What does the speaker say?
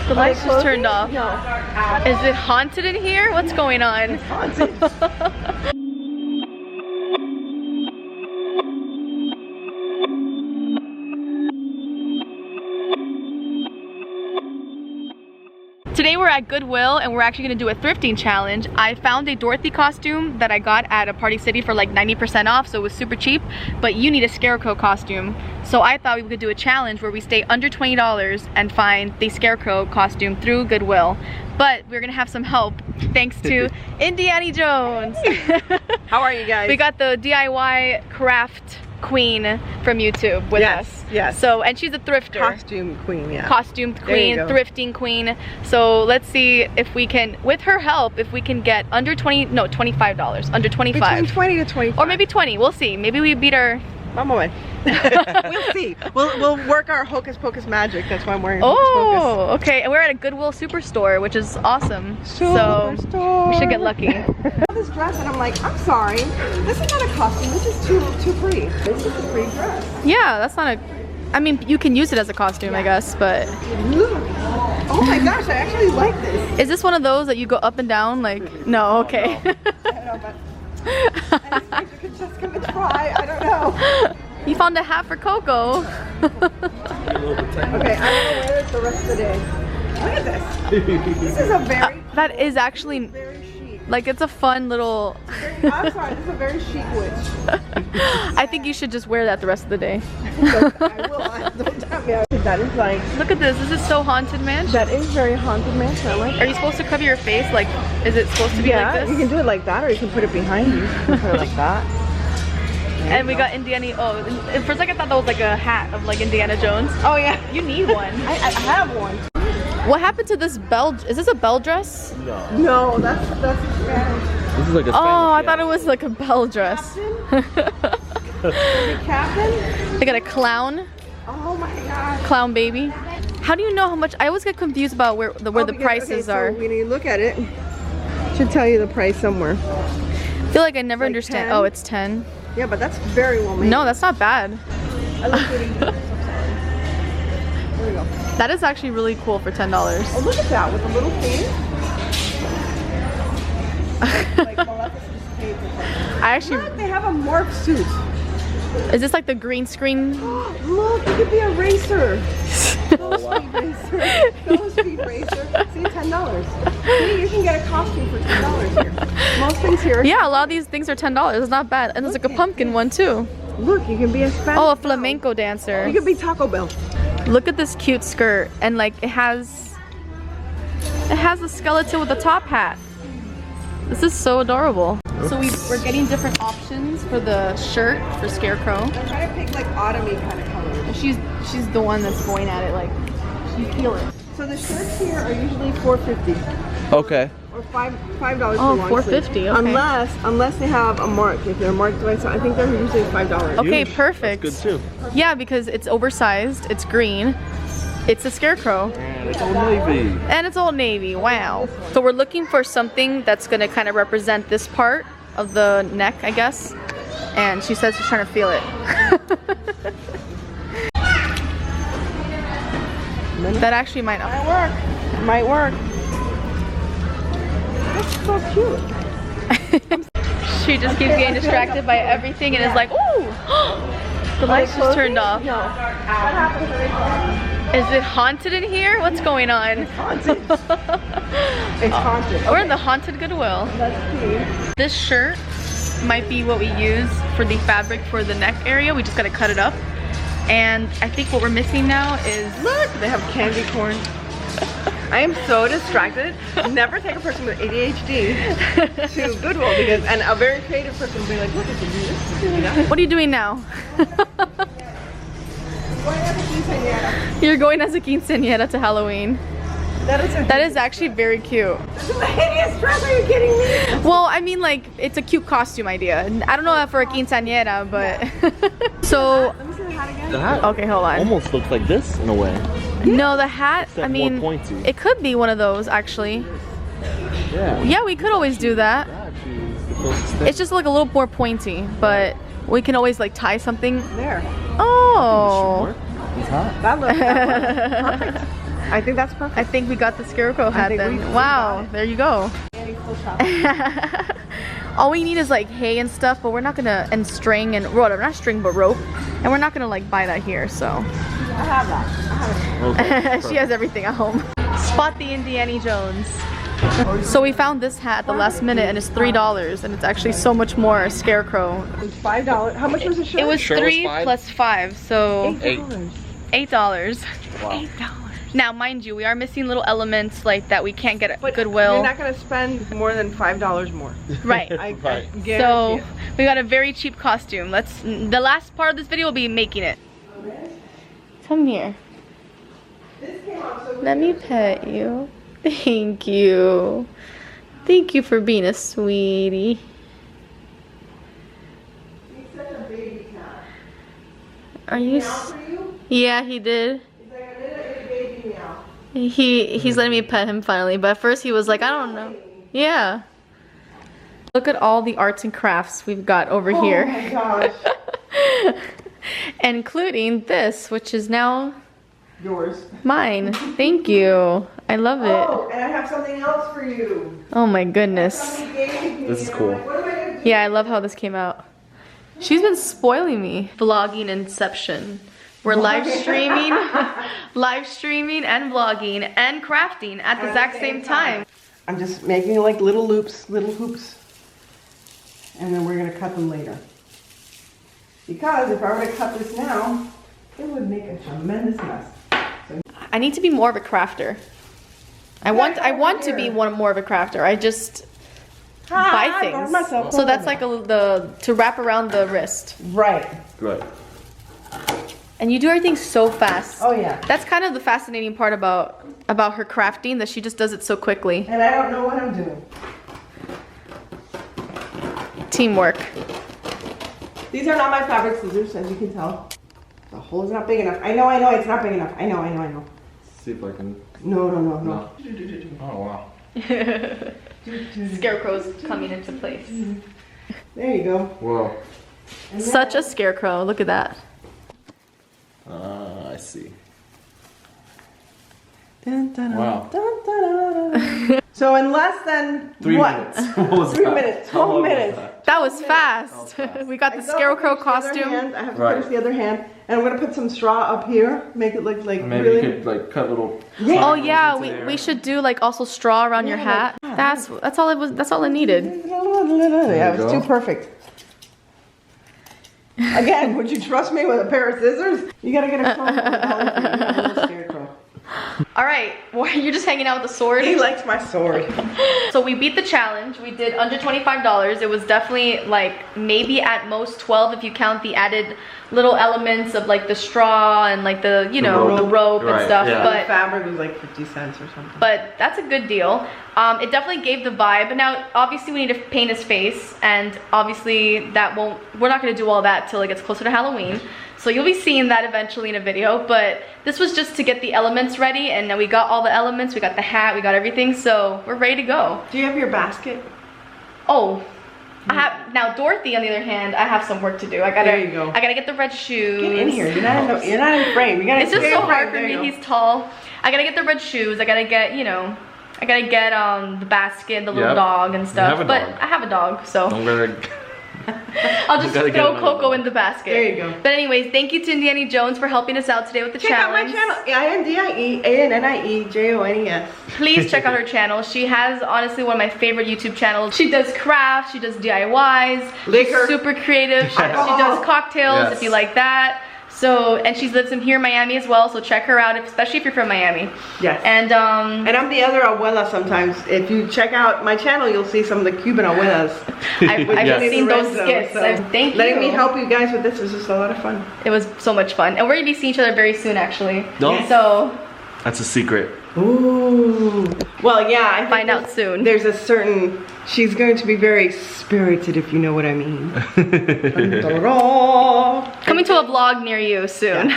The lights just turned off. No. Is it haunted in here? What's going on? It's haunted. Today we're at Goodwill and we're actually gonna do a thrifting challenge. I found a Dorothy costume that I got at a Party City for like 90% off, so it was super cheap, but you need a Scarecrow costume. So I thought we could do a challenge where we stay under $20 and find the Scarecrow costume through Goodwill. But we're gonna have some help thanks to Indiana Jones. How are you guys? We got the DIY craft queen from YouTube with us. Yes. So, and she's a thrifter. Costume queen, yeah. Costume queen, thrifting queen. So let's see if we can, with her help, if we can get under $25, under 25. Between 20 to 25. Or maybe 20, we'll see. Maybe we beat her. Mama win. We'll see. We'll work our hocus pocus magic. That's why I'm wearing hocus pocus. Oh, okay. And we're at a Goodwill Superstore, which is awesome. So we should get lucky. I saw this dress and I'm like, I'm sorry. This is not a costume. This is too pretty. This is a pretty dress. Yeah, that's not a, I mean, you can use it as a costume, I guess, but. Oh my gosh, I actually like this. Is this one of those that you go up and down? Like, no, okay. I don't know, but I think you could just come and try. I don't know. You found a hat for Coco. Okay, I'm gonna wear it the rest of the day. Look at this. This is a very that is actually very chic. like, it's a fun little I'm sorry, this is a very chic witch. I think you should just wear that the rest of the day. I will. Don't tell me. That is like. Look at this. This is so haunted mansion. That is very haunted mansion. I like. Are you supposed to cover your face? Like, is it supposed to be like this? You can do it like that, or you can put it behind you. You can put it like that. And we got Indiana. Oh, and for a second I thought that was like a hat of like Indiana Jones. Oh yeah. You need one. I have one. What happened to this bell? Is this a bell dress? No, that's Spanish. This is like a Oh, I thought it was like a bell dress. Captain? They got a clown. Oh my god. Clown baby. How do you know how much? I always get confused about where the prices are. When you look at it, it should tell you the price somewhere. I feel like I never understand. 10? Oh, it's 10. Yeah, but that's very well made. No, that's not bad. I look good in here. There we go. That is actually really cool for $10. Oh, look at that with a little cape. Like Maleficent's cape or something. I actually. Look, they have a morph suit. Is this like the green screen? Look, it could be a racer. Speed racer. Speed racer. See, $10. See, you can get a costume for $10 here. Most things here. Yeah, a lot of these things are $10. It's not bad. And there's like a pumpkin one too. Look, you can be a Spanish. Oh, a flamenco dancer. You could be Taco Bell. Look at this cute skirt, and like it has a skeleton with a top hat. This is so adorable. So we're getting different options for the shirt for Scarecrow. I'm trying to pick like autumny kind of colors. She's the one that's going at it, like she feel it. So the shirts here are usually $4.50. Okay. Or $5 for Oh, long $4.50, sleeve. okay. Unless they have a mark. If they're marked right, so I think they're usually $5. Okay, perfect. That's good too. Yeah, because it's oversized, it's green, it's a Scarecrow. And it's Old Navy. And it's Old Navy, wow. So we're looking for something that's gonna kind of represent this part of the neck, I guess. And she says she's trying to feel it. That actually might not. Might work. That's so cute. She just keeps getting distracted by everything and is like, ooh! The lights just turned off. No. What happened to the Is it haunted in here? What's going on? It's haunted. It's haunted. We're in the haunted Goodwill. Let's see. This shirt might be what we use for the fabric for the neck area. We just gotta cut it up. And I think what we're missing now is... Look, they have candy corn. I am so distracted. Never take a person with ADHD to Goodwill because, and a very creative person will be like, look, I can do this, I can do that. What are you doing now? You're going as a quinceañera to Halloween. That is actually very cute. This is a hideous dress, are you kidding me? Well, I mean, like, it's a cute costume idea. I don't know if for a quinceañera, but... So... Let me see the hat again. The hat Okay, hold on. almost looks like this in a way. No, the hat, Except I mean, more pointy. it could be one of those, actually. Yeah. Yeah, we could always do that. That actually is the closest thing. It's just like a little more pointy, but we can always like tie something. There. Oh. He's hot. That looks perfect. I think that's perfect. I think we got the Scarecrow hat think then. we Wow, got it. there you go. All we need is like hay and stuff, but we're not gonna, and string and whatever, not string but rope, and we're not gonna like buy that here. So I have that. Okay. she has everything at home. Spot the Indiana Jones. So we found this hat at the last minute and it's $3 and it's actually so much more Scarecrow. It's $5. How much was the shirt? It was Shirt was 3 $5? plus 5, so $8. $8. Wow. Now mind you, we are missing little elements like that we can't get at But Goodwill. you're not gonna spend more than $5 more. Right. I guarantee So it. we got a very cheap costume. The last part of this video will be making it. Come here. This came out so Let me pet you. Thank you. Thank you for being a sweetie. He's such a baby cat. Are you? Meow for you? Yeah, he did. He's like a little baby meow. He's letting me pet him finally, but at first he was like, I don't know. Yeah. Look at all the arts and crafts we've got over here. Oh my gosh. Including this, which is now Yours. mine. Thank you. I love it. Oh, and I have something else for you. Oh my goodness. Somebody gave me, This is and I'm cool. like, what am I gonna do? Yeah, I love how this came out. She's been spoiling me. Vlogging inception. We're live streaming and vlogging and crafting at the exact same time. I'm just making like little loops, little hoops. And then we're gonna cut them later. Because if I were to cut this now, it would make a tremendous mess. I need to be more of a crafter. I want to be more of a crafter. I just buy I got myself things. So that's like to wrap around the wrist. right. Right. And you do everything so fast. Oh yeah. That's kind of the fascinating part about her crafting, that she just does it so quickly. And I don't know what I'm doing. Teamwork. These are not my fabric scissors, as you can tell. The hole is not big enough. I know, it's not big enough. I know. See if I can. No. Oh wow. Scarecrow's coming into place. There you go. Whoa. And Such a scarecrow. Look at that. I see. Dun, dun, Wow. dun, dun, dun. So in less than 3 what? minutes. What was 3 that? minutes. How 12 long was minutes. that? That was fast. We got the I still have to scarecrow finish the other costume. hand. I have to Right. finish the other hand. And I'm going to put some straw up here. Make it look like Maybe really... you could like cut little. Yeah. Oh triangles yeah, into we there. should do like also straw around your Yeah, hat. That's all it was. That's all it needed. Yeah, it you was go. too perfect. Again, would you trust me with a pair of scissors? You gotta get a phone. A little scarecrow. All right, well, you're just hanging out with the sword. He likes my sword. So we beat the challenge. We did under $25. It was definitely like maybe at most 12 if you count the added little elements of like the straw and like the the rope and Right, stuff. yeah. The But fabric was like 50 cents or something. But that's a good deal. It definitely gave the vibe. Now, obviously, we need to paint his face, and obviously, we're not gonna do all that till it gets closer to Halloween. So you'll be seeing that eventually in a video. But this was just to get the elements ready, and now we got all the elements. We got the hat. We got everything. So we're ready to go. Do you have your basket? Oh. I have now Dorothy on the other hand. I have some work to do. There you go. I gotta get the red shoes. Get in here. You're not in frame. You gotta It's just stay so in frame. hard for There me. you go. He's tall. I gotta get the red shoes. I gotta get the basket, the little Yep. dog and stuff. have a but dog. I have a dog, so I'm gonna. I'll just gotta get throw another Coco dog. in the basket. There you go. But anyways, thank you to Indiana Jones for helping us out today with the Check out my challenge. channel. INDIEANNIEJONES. Please check out her channel. She has honestly one of my favorite YouTube channels. She does crafts, she does DIYs, Liquor. she's super creative. She does cocktails Yes. if you like that. So, and she lives in here in Miami as well, so check her out, especially if you're from Miami. Yes. And And I'm the other abuela sometimes. If you check out my channel, you'll see some of the Cuban abuelas. I've Yes. seen those Lorenzo, skits. so Thank you. letting me help you guys with this was just a lot of fun. It was so much fun. And we're gonna be seeing each other very soon actually. No. So That's a secret. Ooh. Well, yeah. I think find out soon. There's a certain. She's going to be very spirited, if you know what I mean. Coming to a vlog near you soon.